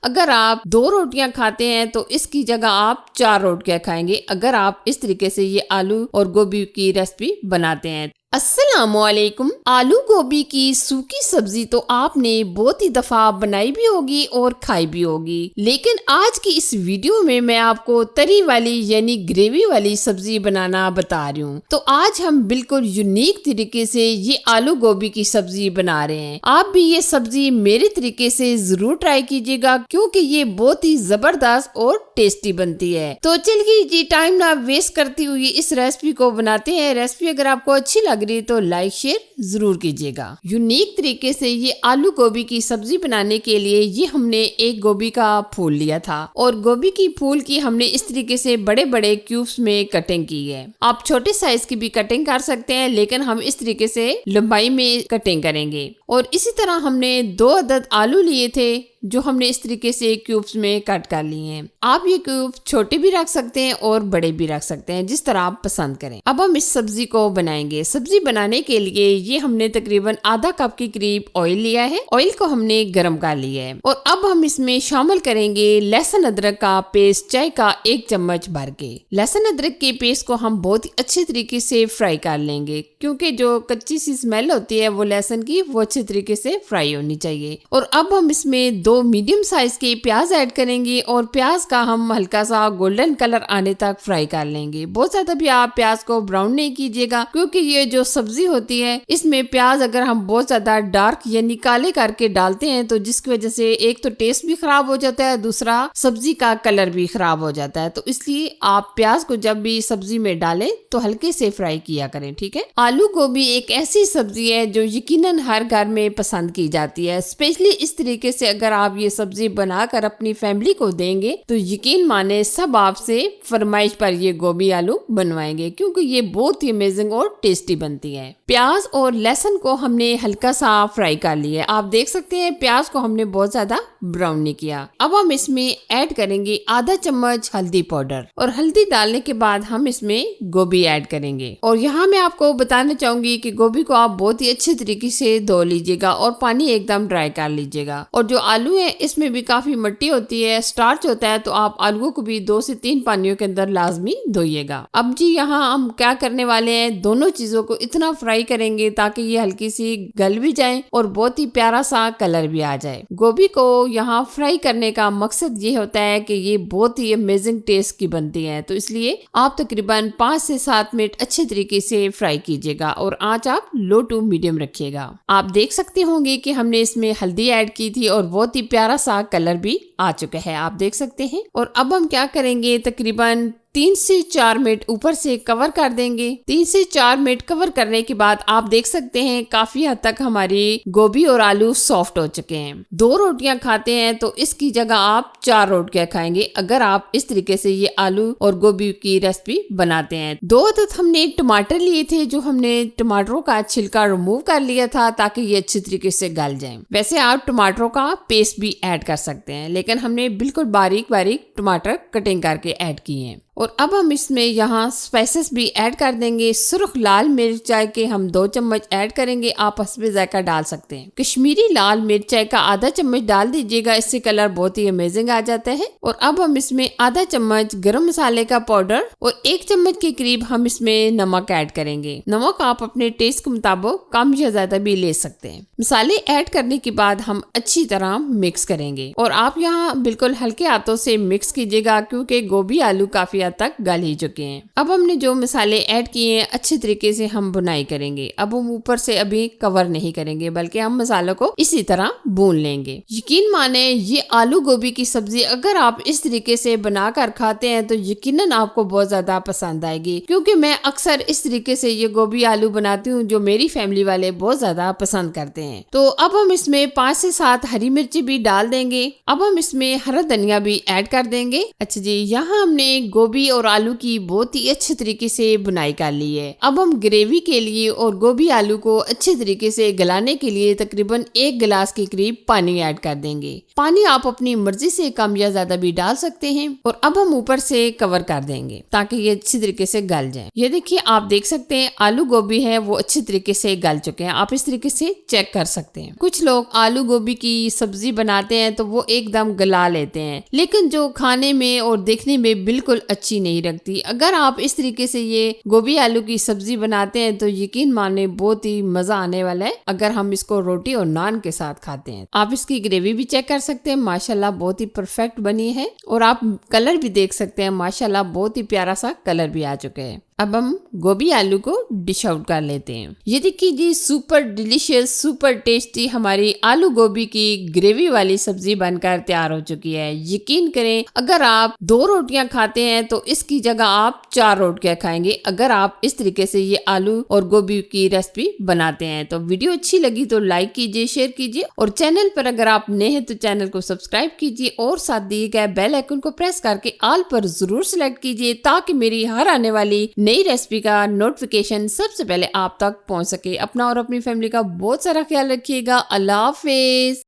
अगर आप 2 रोटियां खाते हैं तो इसकी जगह आप 4 रोटियां खाएंगे अगर आप इस तरीके से ये आलू और गोभी की रेसिपी बनाते हैं। अस्सलामुअलैकुम। आलू गोभी की सूखी सब्जी तो आपने बहुत ही दफा बनाई भी होगी और खाई भी होगी, लेकिन आज की इस वीडियो में मैं आपको तरी वाली यानी ग्रेवी वाली सब्जी बनाना बता रही हूँ। तो आज हम बिल्कुल यूनिक तरीके से ये आलू गोभी की सब्जी बना रहे हैं। आप भी ये सब्जी मेरे तरीके से जरूर ट्राई कीजिएगा क्योंकि ये बहुत ही जबरदस्त और टेस्टी बनती है। तो चलिए जी टाइम ना वेस्ट करती हुई इस रेसिपी को बनाते हैं। रेसिपी अगर आपको अच्छी लग रही तो लाइक शेयर जरूर कीजिएगा। यूनिक तरीके से ये आलू गोभी की सब्जी बनाने के लिए ये हमने एक गोभी का फूल लिया था और गोभी की फूल की हमने इस तरीके से बड़े बड़े क्यूब्स में कटिंग की है। आप छोटे साइज की भी कटिंग कर सकते हैं, लेकिन हम इस तरीके से लंबाई में कटिंग करेंगे। और इसी तरह हमने 2 अदद आलू लिए थे जो हमने इस तरीके से क्यूब्स में कट कर लिए हैं। आप ये क्यूब छोटे भी रख सकते हैं और बड़े भी रख सकते हैं, जिस तरह आप पसंद करें। अब हम इस सब्जी को बनाएंगे। सब्जी बनाने के लिए ये हमने तकरीबन आधा कप के करीब ऑयल लिया है। ऑयल को हमने गर्म कर लिया है और अब हम इसमें शामिल करेंगे लहसुन अदरक का पेस्ट, चाय का 1 चम्मच भर के। लहसुन अदरक के पेस्ट को हम बहुत ही अच्छे तरीके से फ्राई कर लेंगे क्योंकि जो कच्ची सी स्मेल होती है वो लहसुन की वो अच्छे तरीके से फ्राई होनी चाहिए। और अब हम इसमें 2 मीडियम साइज के प्याज ऐड करेंगे और प्याज का हम हल्का सा गोल्डन कलर आने तक फ्राई कर लेंगे। बहुत ज्यादा भी आप प्याज को ब्राउन नहीं कीजिएगा क्योंकि ये जो सब्जी होती है इसमें प्याज अगर हम बहुत ज्यादा डार्क यानी काले करके डालते हैं तो जिसकी वजह से एक तो टेस्ट भी खराब हो जाता है, दूसरा सब्जी का कलर भी खराब हो जाता है। तो इसलिए आप प्याज को जब भी सब्जी में डालें तो हल्के से फ्राई किया करें, ठीक है। आलू गोभी एक ऐसी सब्जी है जो यकीनन हर घर में पसंद की जाती है। स्पेशली इस तरीके से अगर आप ये सब्जी बनाकर अपनी फैमिली को देंगे तो यकीन माने सब आपसे फरमाइश पर ये गोभी आलू बनवाएंगे क्योंकि ये बहुत ही अमेजिंग और टेस्टी बनती है। प्याज और लहसुन को हमने हल्का सा फ्राई कर लिया है। आप देख सकते हैं प्याज को हमने बहुत ज्यादा ब्राउन नहीं किया। अब हम इसमें ऐड करेंगे आधा चम्मच हल्दी पाउडर और हल्दी डालने के बाद हम इसमें गोभी ऐड करेंगे। और यहाँ मैं आपको बताना चाहूंगी कि गोभी को आप बहुत ही अच्छे तरीके से धो लीजिएगा और पानी एकदम ड्राई कर लीजिएगा। और जो आलू है इसमें भी काफी मिट्टी होती है, स्टार्च होता है, तो आप आलूओं को भी 2 से 3 पानियों के अंदर लाजमी धोइएगा। अब जी यहाँ हम क्या करने वाले हैं, दोनों चीजों को इतना फ्राई करेंगे ताकि ये हल्की सी गल भी जाए और बहुत ही प्यारा सा कलर भी आ जाए। गोभी को यहाँ फ्राई करने का मकसद ये होता है कि ये बहुत ही अमेजिंग टेस्ट की बनती है, तो इसलिए आप तकरीबन 5 से 7 मिनट अच्छे तरीके से फ्राई कीजिएगा और आंच आप लो टू मीडियम रखिएगा। आप देख सकते होंगे कि हमने इसमें हल्दी ऐड की थी और बहुत ही प्यारा सा कलर भी आ चुका है, आप देख सकते हैं। और अब हम क्या करेंगे, तकरीबन 3 से 4 मिनट ऊपर से कवर कर देंगे। 3 से 4 मिनट कवर करने के बाद आप देख सकते हैं काफी हद तक हमारी गोभी और आलू सॉफ्ट हो चुके हैं। 2 रोटियां खाते हैं तो इसकी जगह आप 4 रोटियां खाएंगे अगर आप इस तरीके से ये आलू और गोभी की रेसिपी बनाते हैं। 2 अदद हमने टमाटर लिए थे जो हमने टमाटरों का छिलका रिमूव कर लिया था ताकि ये अच्छी तरीके से गल जाए। वैसे आप टमाटरों का पेस्ट भी ऐड कर सकते हैं, लेकिन हमने बिल्कुल बारीक बारीक टमाटर कटिंग करके ऐड किए हैं। और अब हम इसमें यहाँ स्पाइसेस भी ऐड कर देंगे। सुर्ख लाल मिर्चाई के हम 2 चम्मच ऐड करेंगे, आप हस्बे जायका डाल सकते हैं। कश्मीरी लाल मिर्चाई का आधा चम्मच डाल दीजिएगा, इससे कलर बहुत ही अमेजिंग आ जाता है। और अब हम इसमें आधा चम्मच गरम मसाले का पाउडर और 1 चम्मच के करीब हम इसमें नमक ऐड करेंगे। नमक आप अपने टेस्ट के मुताबिक कम या ज्यादा भी ले सकते हैं। मसाले ऐड करने के बाद हम अच्छी तरह मिक्स करेंगे और आप यहाँ बिल्कुल हल्के हाथों से मिक्स कीजिएगा क्योंकि गोभी आलू काफी तक गल ही चुके हैं। अब हमने जो मसाले ऐड किए हैं अच्छे तरीके से हम भुनाई करेंगे। अब हम ऊपर से अभी कवर नहीं करेंगे बल्कि हम मसालों को इसी तरह भून लेंगे। यकीन माने ये आलू गोभी की सब्जी अगर आप इस तरीके से बनाकर खाते हैं तो यकीनन आपको बहुत ज्यादा पसंद आएगी क्योंकि मैं अक्सर इस तरीके से ये गोभी आलू बनाती हूँ जो मेरी फैमिली वाले बहुत ज्यादा पसंद करते हैं। तो अब हम इसमें 5 से 7 हरी मिर्ची भी डाल देंगे। अब हम इसमें हरा धनिया भी ऐड कर देंगे। अच्छा जी, यहाँ हमने गोभी गोभी और आलू की बहुत ही अच्छे तरीके से बुनाई कर ली है। अब हम ग्रेवी के लिए और गोभी आलू को अच्छे तरीके से गलाने के लिए तकरीबन 1 गिलास के करीब पानी ऐड कर देंगे। पानी आप अपनी मर्जी से कम या ज्यादा भी डाल सकते हैं। और अब हम ऊपर से कवर कर देंगे ताकि ये अच्छी तरीके से गल जाए। ये देखिए, आप देख सकते हैं आलू गोभी है वो अच्छी तरीके से गल चुके हैं। आप इस तरीके से चेक कर सकते हैं। कुछ लोग आलू गोभी की सब्जी बनाते हैं तो वो एकदम गला लेते हैं, लेकिन जो खाने में और देखने में बिल्कुल अच्छी नहीं लगती। अगर आप इस तरीके से ये गोभी आलू की सब्जी बनाते हैं तो यकीन माने बहुत ही मजा आने वाला है अगर हम इसको रोटी और नान के साथ खाते हैं। आप इसकी ग्रेवी भी चेक कर सकते हैं, माशाल्लाह बहुत ही परफेक्ट बनी है। और आप कलर भी देख सकते हैं, माशाल्लाह बहुत ही प्यारा सा कलर भी आ चुके हैं। अब हम गोभी आलू को डिश आउट कर लेते हैं। ये देखिए जी, सुपर डिलीशियस, सुपर टेस्टी हमारी आलू गोभी की ग्रेवी वाली सब्जी बनकर तैयार हो चुकी है। यकीन करें, अगर आप 2 रोटियां खाते हैं तो इसकी जगह आप 4 रोटियां खाएंगे अगर आप इस तरीके से ये आलू और गोभी की रेसिपी बनाते हैं। तो वीडियो अच्छी लगी तो लाइक कीजिए, शेयर कीजिए और चैनल पर अगर आप नए हैं तो चैनल को सब्सक्राइब कीजिए और साथ दिए गए बेल आइकन को प्रेस करके ऑल पर जरूर सिलेक्ट कीजिए ताकि मेरी हर आने वाली नई रेसिपी का नोटिफिकेशन सबसे पहले आप तक पहुंच सके। अपना और अपनी फैमिली का बहुत सारा ख्याल रखिएगा। अल्लाह हाफिज।